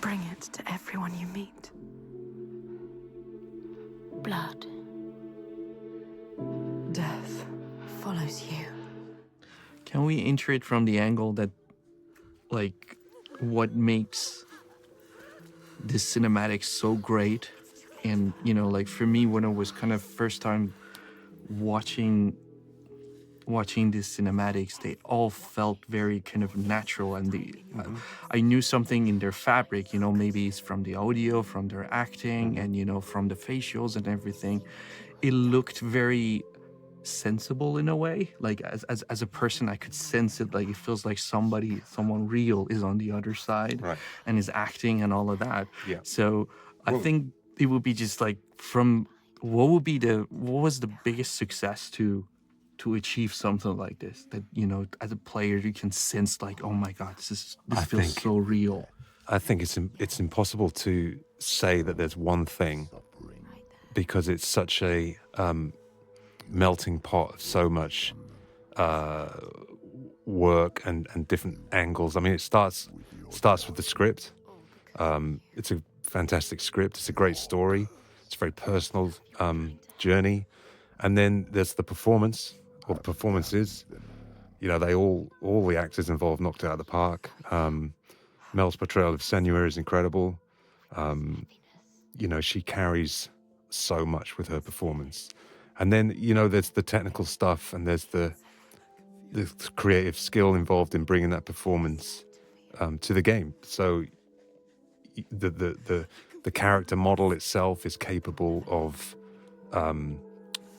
bring it to everyone you meet. Blood. Death follows you. Can we enter it from the angle that, like, what makes this cinematic so great? And, you know, like, for me, when it was kind of first time watching these cinematics, they all felt very kind of natural, and I knew something in their fabric, you know, maybe it's from the audio, from their acting, and, you know, from the facials and everything. It looked very sensible in a way. Like, as a person, I could sense it. Like, it feels like someone real is on the other side, Right. and is acting and all of that. Yeah. So I think it would be just like, from what was the biggest success to achieve something like this, that, you know, as a player you can sense, like, oh my god, this feels so real. I think it's impossible to say that there's one thing, because it's such a melting pot of so much work and different angles. I mean, it starts with the script. It's a fantastic script. It's a great story. It's a very personal journey. And then there's the performance, or the performances. You know, all the actors involved knocked it out of the park. Mel's portrayal of Senua is incredible. You know, she carries so much with her performance. And then, you know, there's the technical stuff, and there's the creative skill involved in bringing that performance to the game. So the character model itself is capable of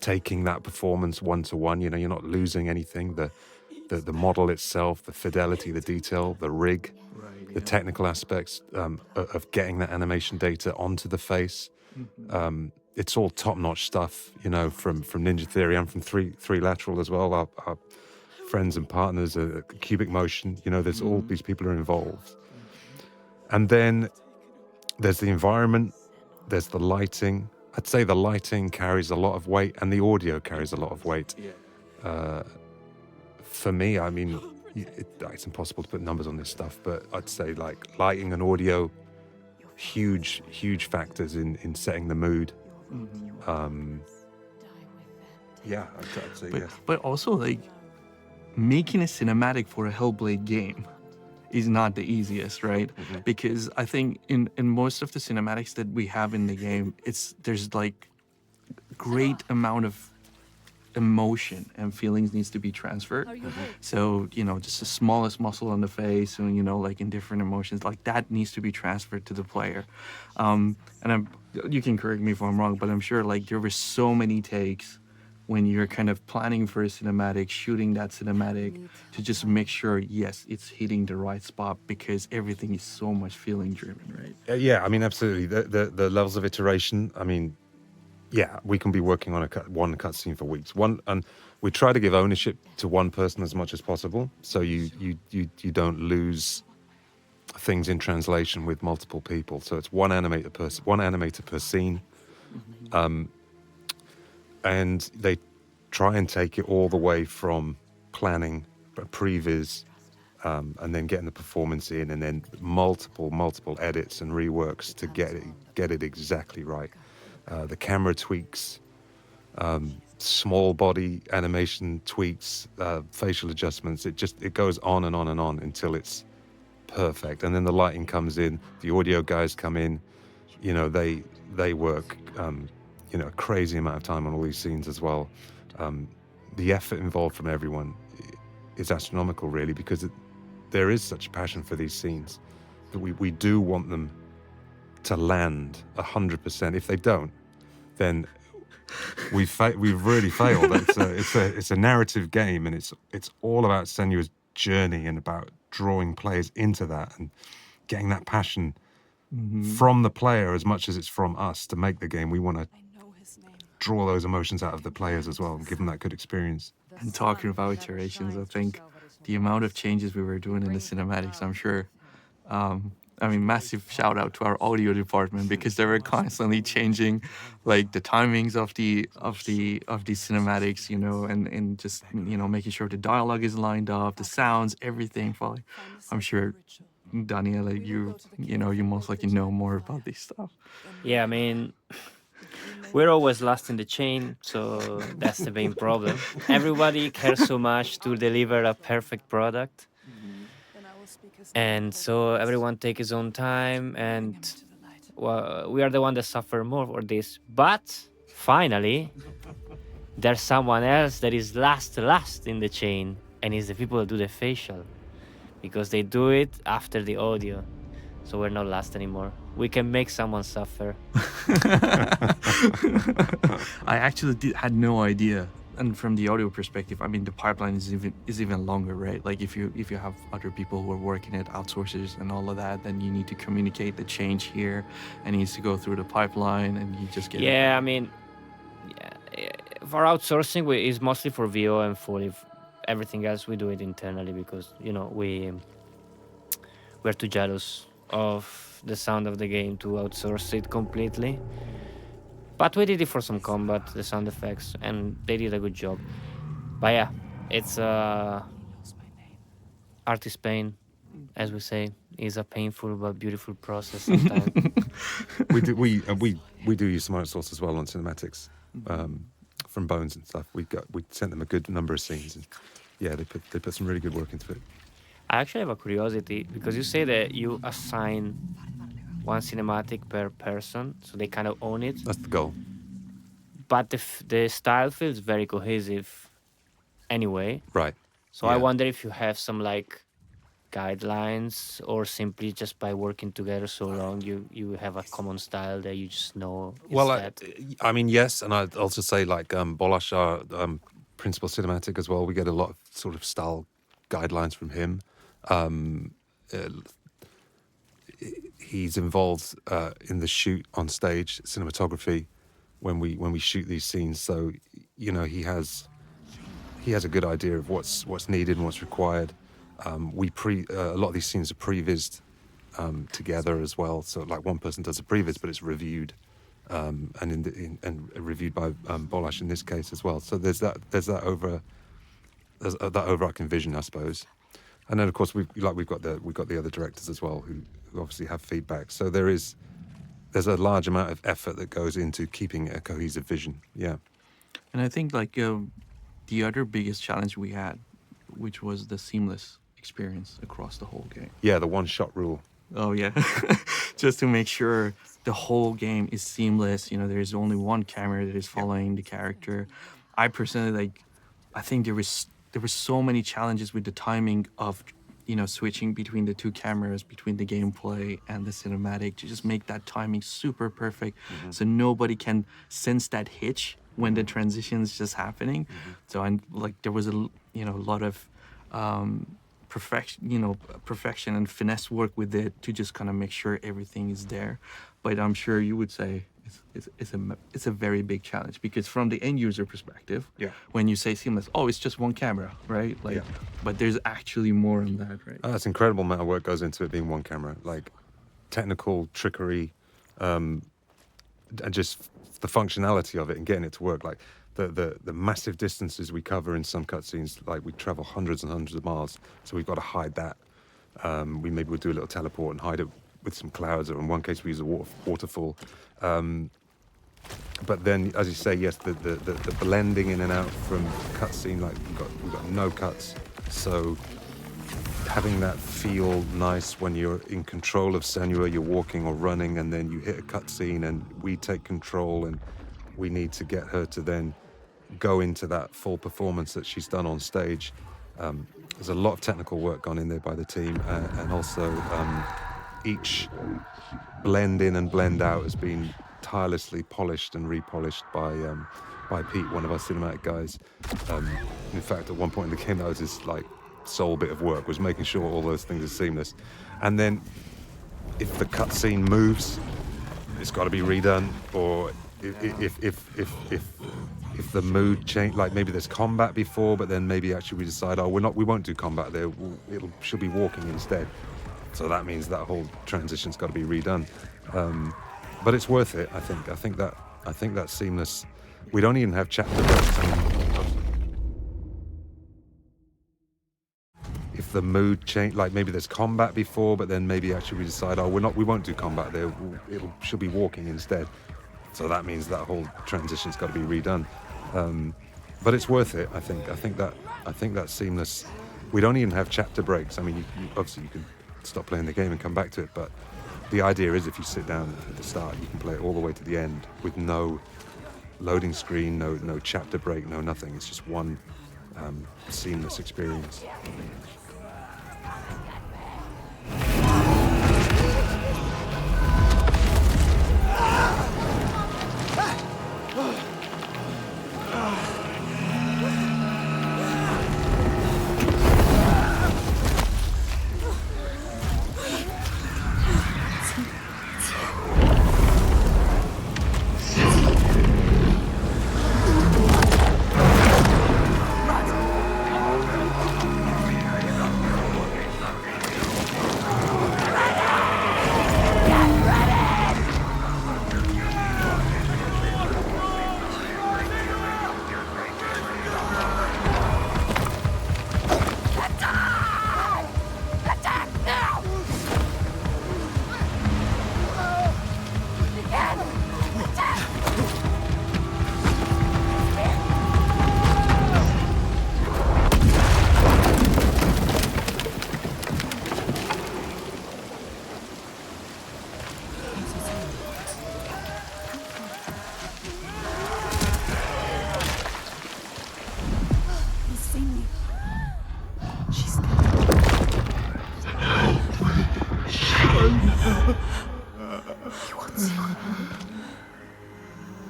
taking that performance one-to-one. You know, you're not losing anything. The model itself, the fidelity, the detail, the rig, the technical aspects of getting that animation data onto the face. It's all top-notch stuff, you know, from Ninja Theory and from Three Lateral as well. Our friends and partners at Cubic Motion, you know, there's all these people are involved. And then there's the environment, there's the lighting. I'd say the lighting carries a lot of weight, and the audio carries a lot of weight. For me, I mean, it's impossible to put numbers on this stuff, but I'd say, like, lighting and audio, huge factors in setting the mood. Yeah, I'd say yes. But also, like, making a cinematic for a Hellblade game is not the easiest, right? Because I think in most of the cinematics that we have in the game, there's like great amount of emotion and feelings needs to be transferred. So, you know, just the smallest muscle on the face, and, you know, like, in different emotions, like, that needs to be transferred to the player. And you can correct me if I'm wrong, but I'm sure, like, there were so many takes when you're kind of planning for a cinematic, shooting that cinematic, to just make sure, yes, it's hitting the right spot, because everything is so much feeling driven, right? Yeah, I mean, absolutely. The levels of iteration, I mean, yeah, we can be working on one cutscene for weeks. And we try to give ownership to one person as much as possible, so you don't lose things in translation with multiple people. So it's one animator per scene. And they try and take it all the way from planning, previs, and then getting the performance in, and then multiple edits and reworks to get it exactly right. The camera tweaks, small body animation tweaks, facial adjustments. It goes on and on and on until it's perfect. And then the lighting comes in, the audio guys come in. You know, they work. You know, a crazy amount of time on all these scenes as well. The effort involved from everyone is astronomical, really, because there is such passion for these scenes that we do want them to land 100%. If they don't, then we've really failed. It's a narrative game, and it's all about Senua's journey and about drawing players into that and getting that passion from the player as much as it's from us to make the game. We want to draw those emotions out of the players as well and give them that good experience. And talking about iterations, I think the amount of changes we were doing in the cinematics, I'm sure, I mean, massive shout out to our audio department, because they were constantly changing, like, the timings of the cinematics, you know, and just, you know, making sure the dialogue is lined up, the sounds, everything. I'm sure Daniela, you most likely know more about this stuff. Yeah, I mean, we're always last in the chain, so that's the main problem. Everybody cares so much to deliver a perfect product, and so everyone take his own time, and well, we are the one that suffer more for this. But finally, there's someone else that is last in the chain, and it's the people that do the facial, because they do it after the audio. So we're not last anymore. We can make someone suffer. I actually had no idea. And from the audio perspective, I mean, the pipeline is even longer, right? Like if you have other people who are working at outsourcers and all of that, then you need to communicate the change here, and it needs to go through the pipeline, and you just get Yeah, I mean, yeah, for outsourcing, it's mostly for VO and Foley. Everything else we do it internally because we're too jealous of the sound of the game to outsource it completely. But we did it for some combat, the sound effects, and they did a good job. But yeah, it's art is pain, as we say. It's a painful but beautiful process sometimes. we do use some outsource as well on cinematics, from Bones and stuff. We sent them a good number of scenes, and yeah, they put some really good work into it. I actually have a curiosity because you say that you assign one cinematic per person, so they kind of own it. That's the goal. But the style feels very cohesive anyway. Right. So I Yeah. wonder if you have some like guidelines, or simply just by working together so long, you have a common style that you just know. Well, that. I mean, yes, and I'd also say like Bolash, our principal cinematic as well. We get a lot of sort of style guidelines from him. He's involved in the shoot on stage, cinematography, when we shoot these scenes. So he has a good idea of what's needed and what's required. A lot of these scenes are prevised together as well. So like one person does a previs, but it's reviewed and reviewed by Bolash in this case as well. So there's that overarching vision, I suppose. And then of course we've got the other directors as well who obviously have feedback. So there's a large amount of effort that goes into keeping a cohesive vision. Yeah. And I think like the other biggest challenge we had, which was the seamless experience across the whole game. Yeah, the one-shot rule. Oh yeah, just to make sure the whole game is seamless. There is only one camera that is following the character. I personally I think there were so many challenges with the timing of switching between the two cameras, between the gameplay and the cinematic, to just make that timing super perfect, so nobody can sense that hitch when the transition is just happening. So there was a lot of perfection and finesse work with it to just kind of make sure everything is there. But I'm sure you would say it's a very big challenge, because from the end user perspective, when you say seamless, it's just one camera, right? But there's actually more in that, right? That's incredible amount of work goes into it being one camera, like technical trickery, and just the functionality of it and getting it to work. Like the massive distances we cover in some cutscenes, like we travel hundreds and hundreds of miles, so we've got to hide that. Maybe we'll do a little teleport and hide it with some clouds, or in one case we use a waterfall. But then, as you say, yes, the blending in and out from cutscene, like we've got no cuts, so having that feel nice when you're in control of Senua, you're walking or running, and then you hit a cutscene and we take control, and we need to get her to then go into that full performance that she's done on stage. There's a lot of technical work gone in there by the team, and also each blend in and blend out has been tirelessly polished and repolished by Pete, one of our cinematic guys. In fact, at one point in the game, that was his sole bit of work, was making sure all those things are seamless. And then if the cutscene moves, it's got to be redone. Or if the mood change, like maybe there's combat before, but then maybe actually we decide, we won't do combat there. She'll be walking instead. So that means that whole transition's got to be redone. But it's worth it, I think. I think that's seamless. We don't even have chapter breaks. the mood change. Like maybe there's combat before, but then maybe actually we decide, oh, we won't do combat there. She'll be walking instead. So that means that whole transition's got to be redone. But it's worth it, I think. I think that's seamless. We don't even have chapter breaks. I mean, obviously you can stop playing the game and come back to it, but the idea is if you sit down at the start, you can play it all the way to the end with no loading screen, no chapter break, no nothing. It's just one seamless experience.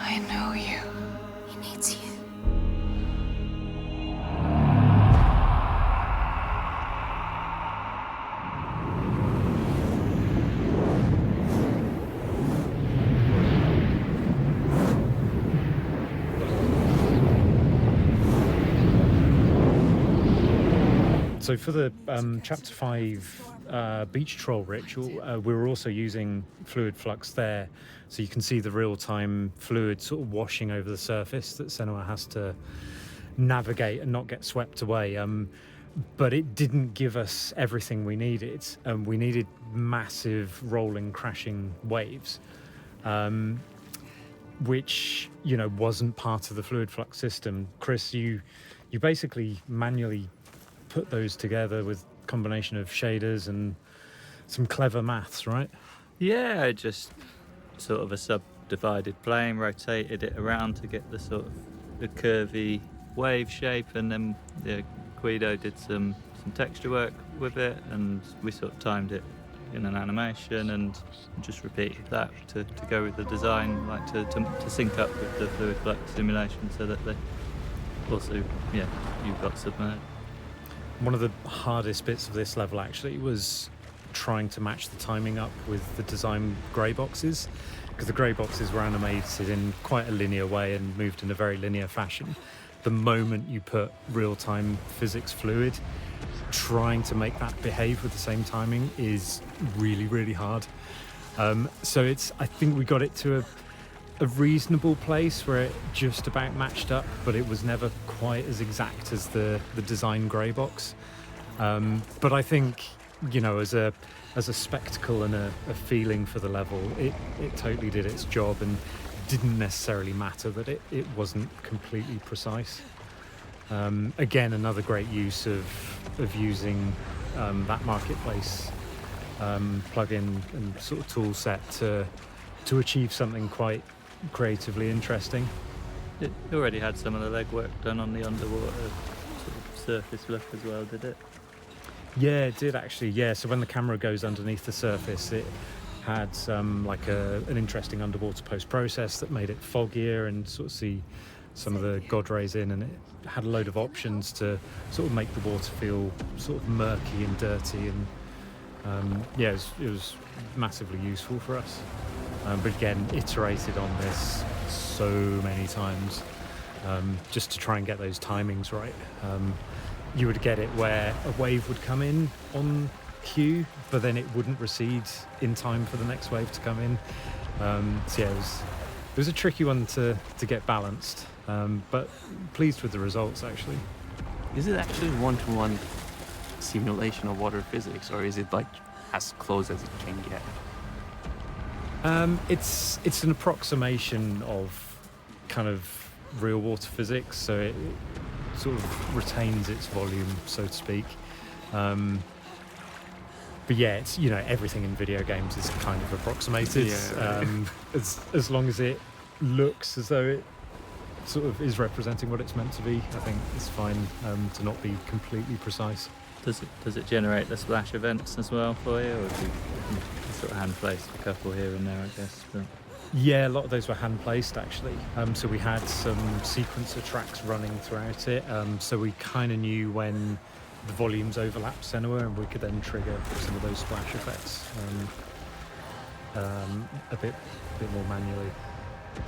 I know you. He needs you. So for the Chapter 5 beach troll ritual, we were also using fluid flux there, so you can see the real-time fluid sort of washing over the surface that Senua has to navigate and not get swept away. But it didn't give us everything we needed. We needed massive rolling, crashing waves, which wasn't part of the fluid flux system. Chris, you basically manually put those together with a combination of shaders and some clever maths, right? Yeah, I just sort of a subdivided plane, rotated it around to get the sort of the curvy wave shape, and then Guido did some texture work with it, and we sort of timed it in an animation and just repeated that to go with the design, like to sync up with the fluid flux simulation, so that they also, you got submerged. One of the hardest bits of this level actually was trying to match the timing up with the design grey boxes, because the grey boxes were animated in quite a linear way and moved in a very linear fashion. The moment you put real-time physics fluid, trying to make that behave with the same timing is really, really hard. So I think we got it to a reasonable place where it just about matched up, but it was never quite as exact as the design grey box. But I think, as a spectacle and a feeling for the level, it totally did its job, and didn't necessarily matter that it wasn't completely precise. Again, another great use of using that marketplace plugin and sort of tool set to achieve something quite creatively interesting. It already had some of the legwork done on the underwater sort of surface look as well, did it? Yeah, it did actually. Yeah, so when the camera goes underneath the surface, it had like an interesting underwater post-process that made it foggier and sort of see some of the god rays in, and it had a load of options to sort of make the water feel sort of murky and dirty, and it was massively useful for us. But again, iterated on this so many times just to try and get those timings right. You would get it where a wave would come in on cue, but then it wouldn't recede in time for the next wave to come in. So yeah, it was a tricky one to get balanced, but pleased with the results actually. Is it actually one-to-one simulation of water physics, or is it like as close as it can get? It's an approximation of kind of real water physics, so it sort of retains its volume, so to speak. But yeah, it's, you know, everything in video games is kind of approximated. Yeah. As long as it looks as though it sort of is representing what it's meant to be, I think it's fine to not be completely precise. Does it generate the splash events as well for you, or do you sort of hand place a couple here and there, I guess? But... Yeah, a lot of those were hand placed actually. So we had some sequencer tracks running throughout it. So we kind of knew when the volumes overlapped Senua, and we could then trigger some of those splash effects a bit more manually.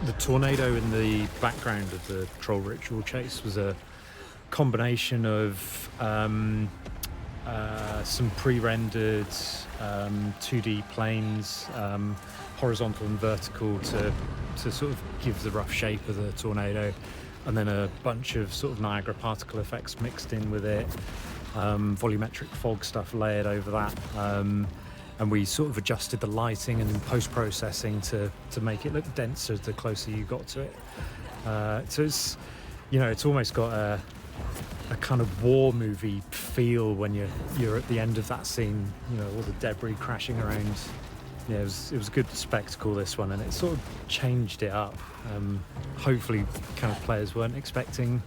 The tornado in the background of the troll ritual chase was a combination of some pre-rendered 2D planes, horizontal and vertical to sort of give the rough shape of the tornado, and then a bunch of sort of Niagara particle effects mixed in with it, volumetric fog stuff layered over that, and we sort of adjusted the lighting and post-processing to make it look denser the closer you got to it. So it's, you know, it's almost got a kind of war movie feel when you're at the end of that scene, you know, all the debris crashing around. Yeah, it was a good spectacle, this one, and it sort of changed it up. Hopefully kind of players weren't expecting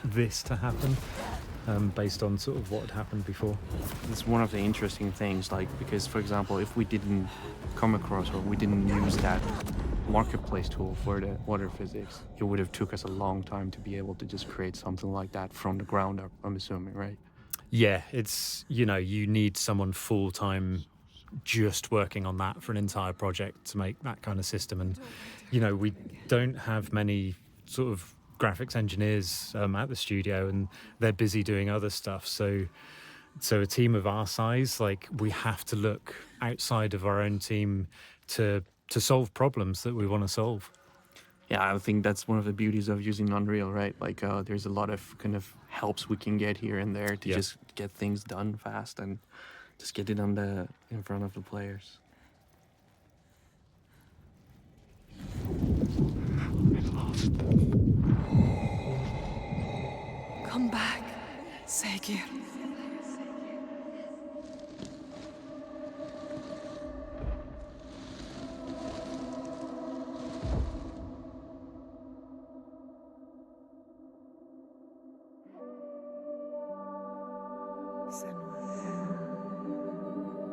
this to happen, based on sort of what had happened before. It's one of the interesting things, like, because for example, if we didn't come across or we didn't use that marketplace tool for the water physics, it would have took us a long time to be able to just create something like that from the ground up, I'm assuming, right? Yeah, it's, you know, you need someone full-time just working on that for an entire project to make that kind of system. And, you know, we don't have many sort of graphics engineers at the studio, and they're busy doing other stuff. So a team of our size, like, we have to look outside of our own team to solve problems that we want to solve. Yeah, I think that's one of the beauties of using Unreal, right? Like, there's a lot of kind of helps we can get here and there to just get things done fast and just get it in front of the players. Come back, Saga.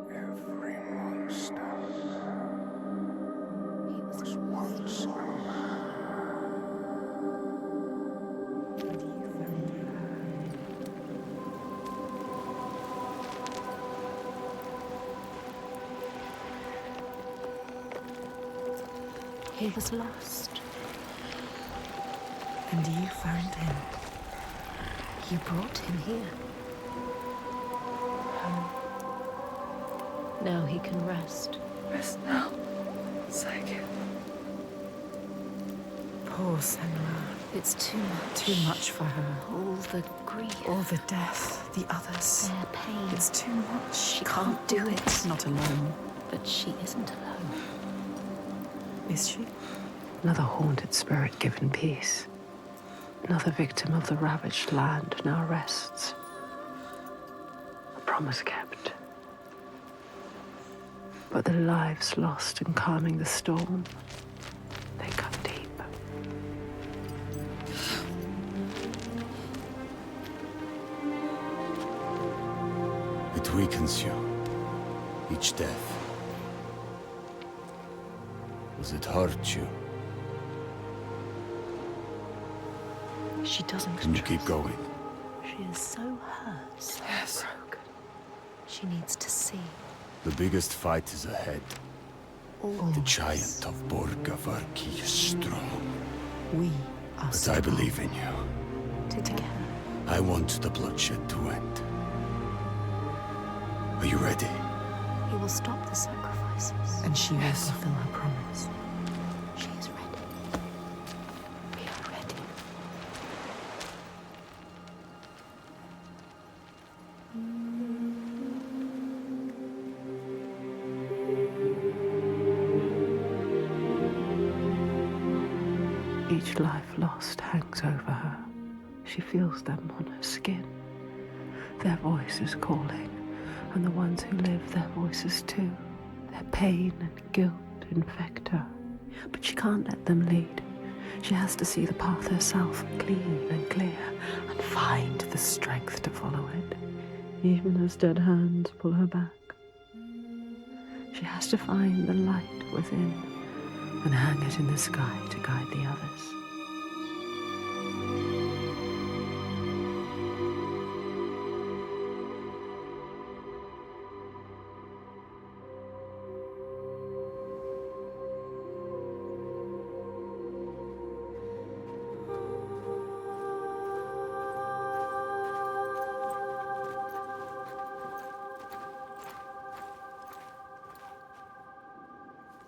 Every monster was once a man. He was lost. And you found him. You brought him here. Now he can rest. Rest now, Saga. Poor Senua. It's too much. Too much for her. All the grief. All the death, the others. Their pain. It's too much. She can't do it. Not alone. But she isn't alone. Is she? Another haunted spirit given peace. Another victim of the ravaged land now rests. A promise kept. But the lives lost in calming the storm, they cut deep. It weakens you. Each death. Does it hurt you? She doesn't Can you keep going? She is so hurt, so Yes. broken. She needs to see. The biggest fight is ahead. All The giant of Borgavarki is strong. We are But I believe in you. together. I want the bloodshed to end. Are you ready? He will stop the sacrifices. And she will fulfill her promise. She is ready. We are ready. Each life lost hangs over her. She feels them on her skin. Their voices calling, and the ones who live, their voices too. Their pain and guilt infect her, but she can't let them lead. She has to see the path herself, clean and clear, and find the strength to follow it, even as dead hands pull her back. She has to find the light within and hang it in the sky to guide the others.